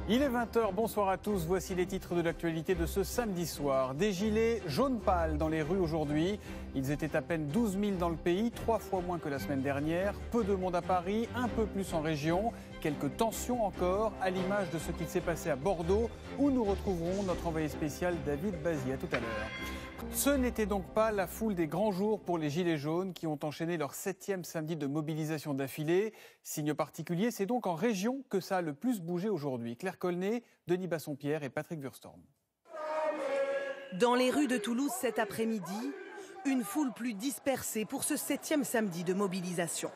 Il est 20h, bonsoir à tous. Voici les titres de l'actualité de ce samedi soir. Des gilets jaunes pâles dans les rues aujourd'hui. Ils étaient à peine 12 000 dans le pays, 3 fois moins que la semaine dernière. Peu de monde à Paris, un peu plus en région. Quelques tensions encore, à l'image de ce qui s'est passé à Bordeaux, où nous retrouverons notre envoyé spécial David Bazy. À tout à l'heure. Ce n'était donc pas la foule des grands jours pour les Gilets jaunes qui ont enchaîné leur 7e samedi de mobilisation d'affilée. Signe particulier, c'est donc en région que ça a le plus bougé aujourd'hui. Claire Colnet, Denis Bassompierre et Patrick Wurstorm. Dans les rues de Toulouse cet après-midi, une foule plus dispersée pour ce 7e samedi de mobilisation.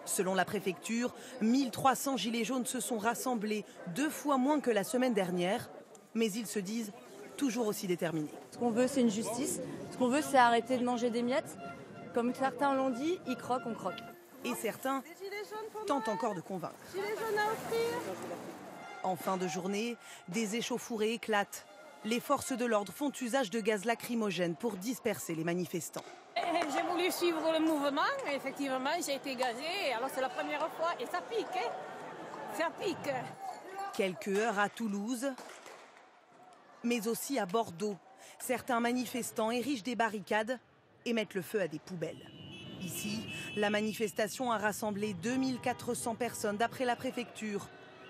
Selon la préfecture, 1300 Gilets jaunes se sont rassemblés, 2 fois moins que la semaine dernière, mais ils se disent toujours aussi déterminés. Ce qu'on veut, c'est une justice. Ce qu'on veut, c'est arrêter de manger des miettes. Comme certains l'ont dit, ils croquent, on croque. Et certains tentent encore de convaincre. En fin de journée, des échauffourées éclatent. Les forces de l'ordre font usage de gaz lacrymogène pour disperser les manifestants. J'ai voulu suivre le mouvement, et effectivement j'ai été gazée, alors c'est la première fois et ça pique, hein. Ça pique. Quelques heures à Toulouse, mais aussi à Bordeaux. Certains manifestants érigent des barricades et mettent le feu à des poubelles. Ici, la manifestation a rassemblé 2400 personnes d'après la préfecture,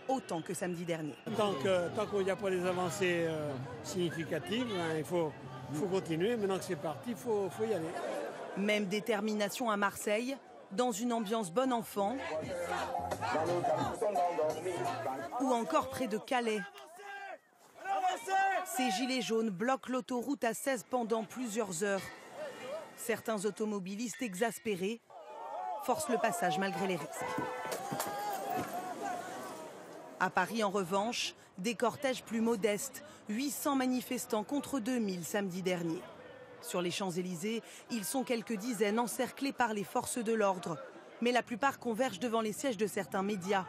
autant que samedi dernier. Tant qu'il n'y a pas des avancées significatives, il faut continuer. Maintenant que c'est parti, il faut y aller. Même détermination à Marseille, dans une ambiance bon enfant, ou encore près de Calais. Ces gilets jaunes bloquent l'autoroute A16 pendant plusieurs heures. Certains automobilistes exaspérés forcent le passage malgré les risques. À Paris, en revanche, des cortèges plus modestes, 800 manifestants contre 2000 samedi dernier. Sur les Champs-Élysées, ils sont quelques dizaines encerclés par les forces de l'ordre. Mais la plupart convergent devant les sièges de certains médias.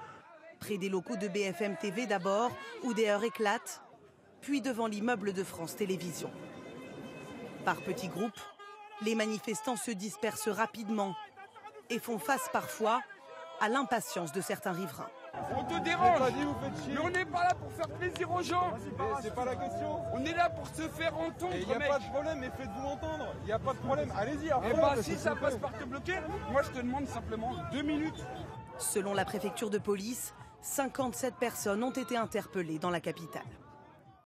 Près des locaux de BFM TV d'abord, où des heurts éclatent, puis devant l'immeuble de France Télévisions. Par petits groupes, les manifestants se dispersent rapidement et font face parfois à l'impatience de certains riverains. On te dérange, mais on n'est pas là pour faire plaisir aux gens. C'est pas la question. On est là pour se faire entendre. Il n'y a pas de problème, mais faites-vous entendre. Il n'y a pas de problème, allez-y. Eh bah, si ça passe par te bloquer, moi je te demande simplement 2 minutes. Selon la préfecture de police, 57 personnes ont été interpellées dans la capitale.